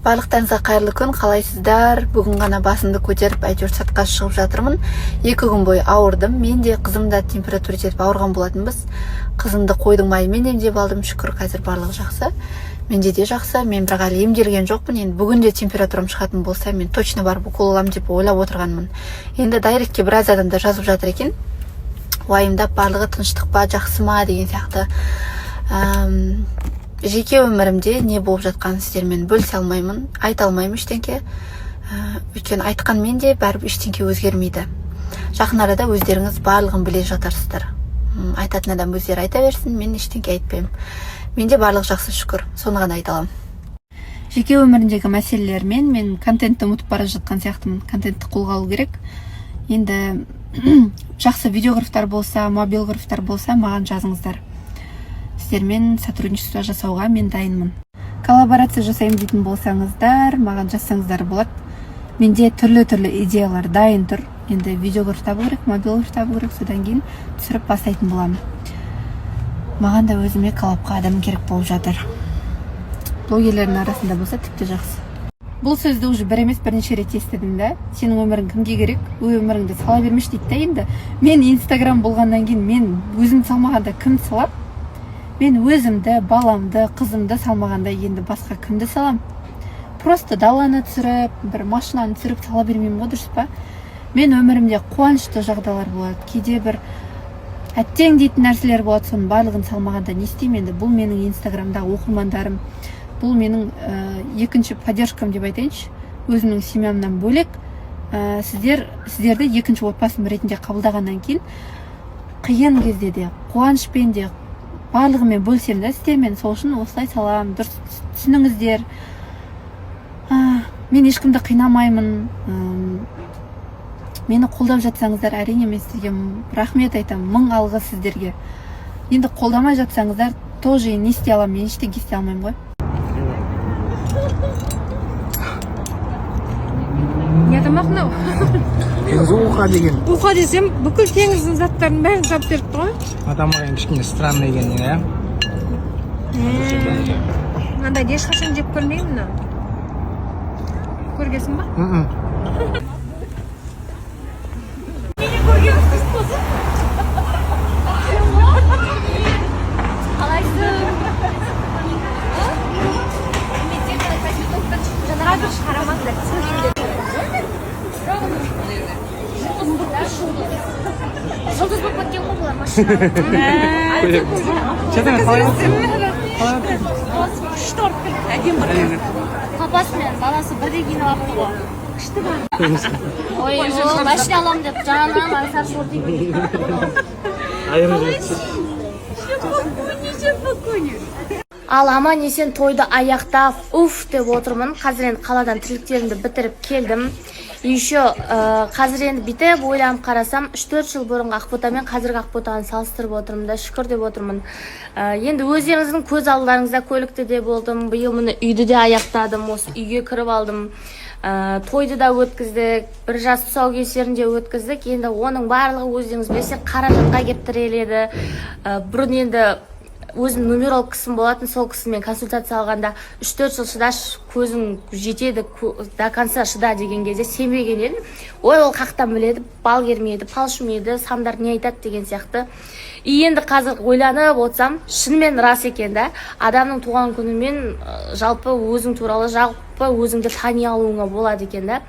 Барлықтарыңызға қайырлы күн, қалайсыздар? Бүгін ғана басымды көтеріп, әйтеуір сыртқа шығып жатырмын. 2 күн бойы ауырдым. Мен де қызым да температура жетіп ауырған болатынбыз. Қызымды қойдың майымен емдеп алдым, шүкір, қазір барлығы жақсы. Менде де жақсы. Мен бірақ әлі емделген жоқпын. Енді бүгін де температурам шығатын болса, мен точно барып укол аламын деп ойлап отырғанмын. Енді дайректке біраз адамдар жазып жатыр екен. Уайымдап, барлығы тыныштық па, жақсы ма деген сияқты. Жеке өмірімде не болып жатқанын сіздермен бөлісе алмаймын, айта алмаймын ештеңке. Өйткені айтқанмен де бәрібір ештеңке өзгермейді. Жақын арада өздеріңіз барлығын біле жатарсыздар. Айтатын адам өздері айта берсін, мен ештеңке айтпаймын. Менде барлық жақсы, шүкір, соны ғана айта аламын. Жеке өміріндегі мәселелермен мен контентті ұмытып бара жатқан сияқтымын. Контентті қолға алу керек. Енді жақсы видеографтар болса, мобилграфтар болса, маған жазыңыздар. Сіздермен сотрудничество жасауға мен дайынмын. Коллаборация жасаймын дейтін болсаңыздар, маған жазсаңыздар болады. Менде түрлі идеялар дайын тұр. Енді видеограф табу керек, мобилграф табу керек, содан кейін түсіріп бастайтын боламын. Маған да өзіме коллабқа адам керек болып жатыр. Блогерлердің арасында болса тіпті жақсы. Бұл сөзді уже бір емес бірнеше рет естідім да. Сенің өмірің кімге керек? Өміріңді сала бермеш дейді да. Енді мен Инстаграм болғаннан кейін мен өзім салмағанда кім салам? Мен өзімді, баламды, қызымды салмағанда енді басқа кімді салам? Просто даланы түсіріп, бір машинаны түсіріп сала бермеймін ғой, дұрыс па? Мен өмірімде қуанышты жағдайлар болады. Кейде бір әттең дейтін нәрселер болады, соның барлығын салмағанда не істеймін енді? Бұл менің Инстаграмдағы оқырмандарым, бұл менің екінші поддержкам деп айтайыншы. Өзімнің семьямнан бөлек сіздерді екінші отбасым ретінде қабылдағаннан кейін қиын кезде де, қуанышпен де барлығымен бөлсем де сіздермен, сол үшін осылай салам, дұрыс түсініңіздер. Мен ешкімді қинамаймын. Мені қолдап жатсаңыздар, әрине мен сізге рахмет айтамын, мың алғыс сіздерге. Енді қолдамай жатсаңыздар, тоже не істей аламын, мен ештеңе істей алмаймын ғой. Не тамақ мынау? Уха деген. Уха десем, бүкіл теңіздің заттарын бәрін жап беріпті ғой. Атамға кішкене странный екен, иә? Мынандай ешқашан жеп көрмеймін мына. Көргесің ба? Мені көргенсіз болсын. Қалайсың? Қазір шығарамаңдар. Жұлдыз болып кеткен ғой бұлар машина. Күшті ұрып келді, әдем бір. Папасы мен баласы бірдей киініп алыпты ғой. Күшті бар. Ой, машина аламын деп жанынан айсар шорт киіп. Ал аман есен тойды аяқтап, уф деп отырмын. Қазір енді қаладан тірліктерімді бітіріп келдім. Еще қазір енді бітіп ойланып қарасам, 3-4 жыл бұрынғы Ақбота мен қазіргі Ақботаны салыстырып отырмын да, шүкір деп отырмын. Енді өздеріңіздің көз алдарыңызда көлікте де болдым, биыл міне үйді де аяқтадым, осы үйге кіріп алдым. Тойды да өткіздік, бір жас тұсаукесерінде өткіздік. Енді оның барлығы өздеріңіз білесіздер қаражатқа кеп тіреледі. Бұрын енді өзім нумеролог кісім болатын, сол кісімен консультация алғанда 3-4 жыл шыдаш, көзің жетеді, до конца шыда деген кезде сенбеген едім. Ой, ол қақтан біледі, бал кермейді, пал шумейді, самдар не айтады деген сияқты. Енді қазір ойланып отырсам, шынымен рас екен да, адамның туған күнімен жалпы өзің туралы жалпы өзіңді тани алуыңа болады екен да.